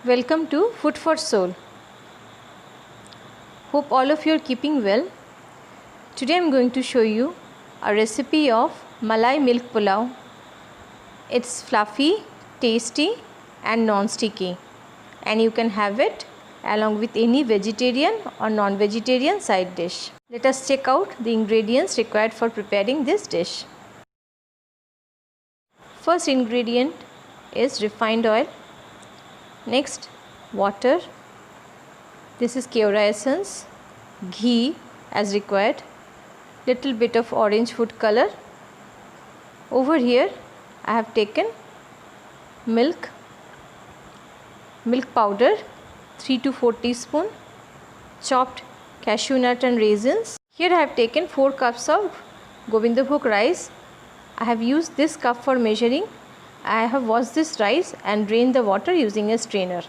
Welcome to Food for Soul. Hope all of you are keeping well. Today I am going to show you a recipe of Malai milk pulao. It's fluffy, tasty and non-sticky, and you can have it along with any vegetarian or non-vegetarian side dish. Let us check out the ingredients required for preparing this dish. First ingredient is refined oil. Next, water. This is Keora essence, ghee as required, little bit of orange food color. Over here I have taken milk powder 3 to 4 teaspoon, chopped cashew nut and raisins. Here I have taken 4 cups of Govindabhog rice. I have used this cup for measuring. I have washed this rice and drained the water using a strainer.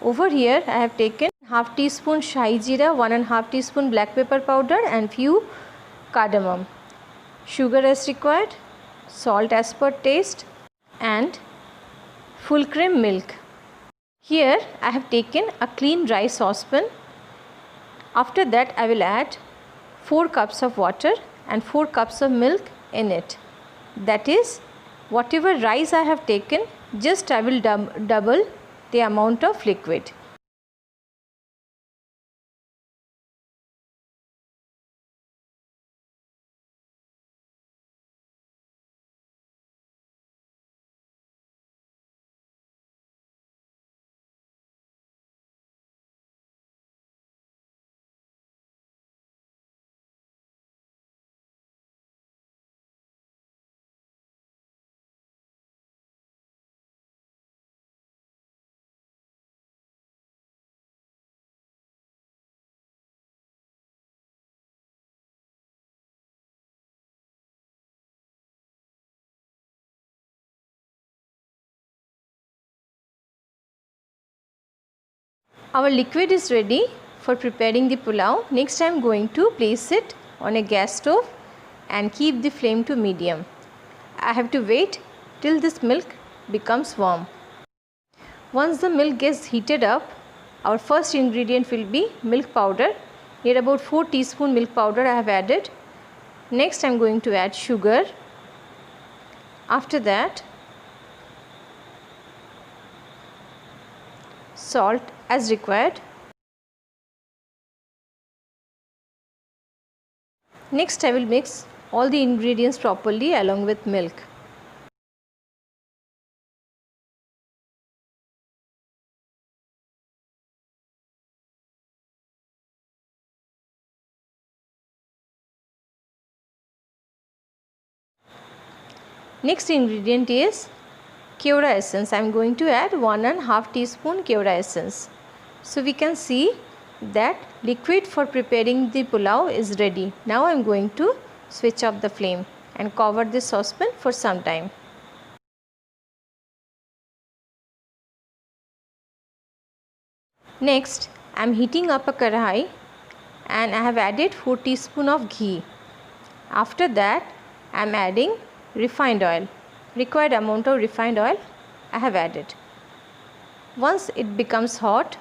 Over here I have taken half teaspoon shahi jeera, 1.5 teaspoon black pepper powder and few cardamom. Sugar as required, salt as per taste and full cream milk. Here I have taken a clean dry saucepan. After that I will add 4 cups of water and 4 cups of milk in it. That is, whatever rice I have taken, just I will double the amount of liquid. Our liquid is ready for preparing the pulao. Next I am going to place it on a gas stove and keep the flame to medium. I have to wait till this milk becomes warm. Once the milk gets heated up, our first ingredient will be milk powder. Here about 4 teaspoon milk powder I have added. Next I am going to add sugar. After that, salt as required. Next I will mix all the ingredients properly along with milk. Next ingredient is Keora essence. I am going to add 1.5 teaspoon Keora essence. So we can see that liquid for preparing the pulao is ready. Now I am going to switch off the flame and cover this saucepan for some time. Next I am heating up a kadhai and I have added 4 teaspoon of ghee. After that I am adding refined oil. Required amount of refined oil I have added. Once it becomes hot,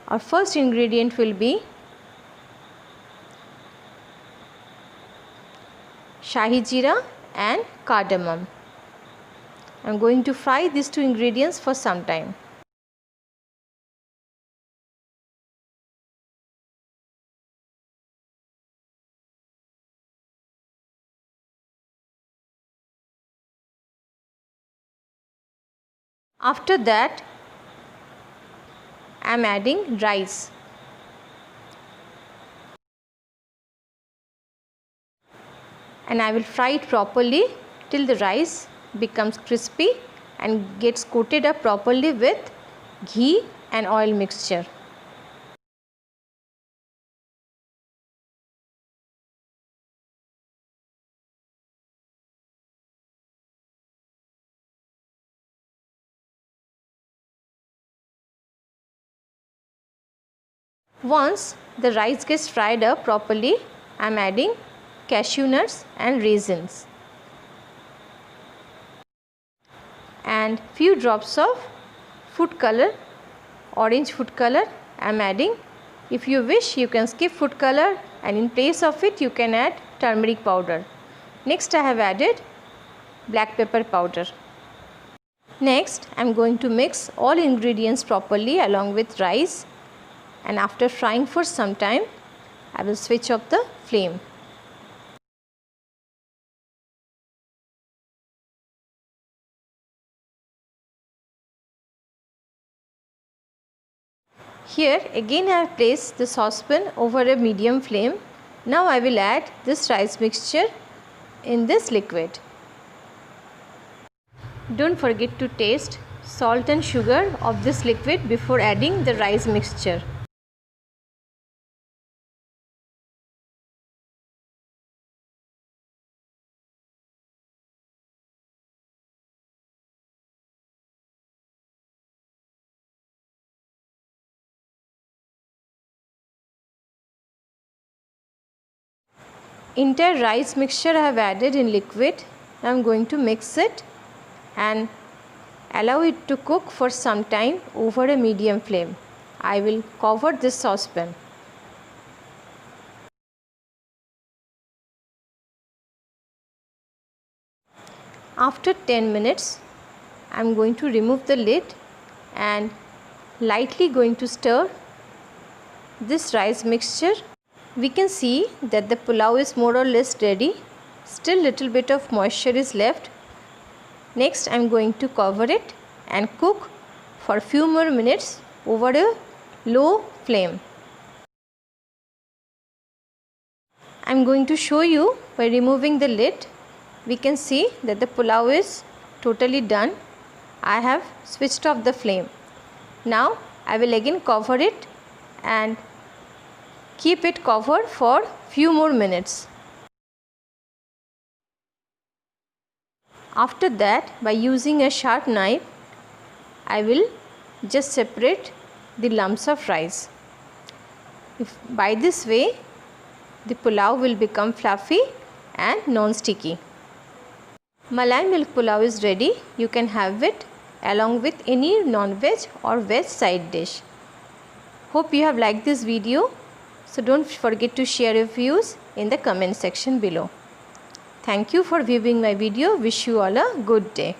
our first ingredient will be shahi jeera and cardamom. I am going to fry these 2 ingredients for some time. After that I am adding rice. And I will fry it properly till the rice becomes crispy and gets coated up properly with ghee and oil mixture. Once the rice gets fried up properly, I am adding cashew nuts and raisins and few drops of food color, orange food color I am adding. If you wish, you can skip food color and in place of it you can add turmeric powder. Next I have added black pepper powder. Next I am going to mix all ingredients properly along with rice, and after frying for some time I will switch off the flame. Here again I have placed the saucepan over a medium flame. Now I will add this rice mixture in this liquid. Don't forget to taste salt and sugar of this liquid before adding the rice mixture. Entire rice mixture I have added in liquid. Now I am going to mix it and allow it to cook for some time over a medium flame. I will cover this saucepan. After 10 minutes, I am going to remove the lid and lightly going to stir this rice mixture. We can see that the pulao is more or less ready. Still little bit of moisture is left. Next I am going to cover it and cook for few more minutes over a low flame. I am going to show you by removing the lid. We can see that the pulao is totally done. I have switched off the flame. Now I will again cover it and keep it covered for few more minutes. After that, by using a sharp knife, I will just separate the lumps of rice. By this way, the pulao will become fluffy and non-sticky. Malai milk pulao is ready. You can have it along with any non-veg or veg side dish. Hope you have liked this video. So don't forget to share your views in the comment section below. Thank you for viewing my video. Wish you all a good day.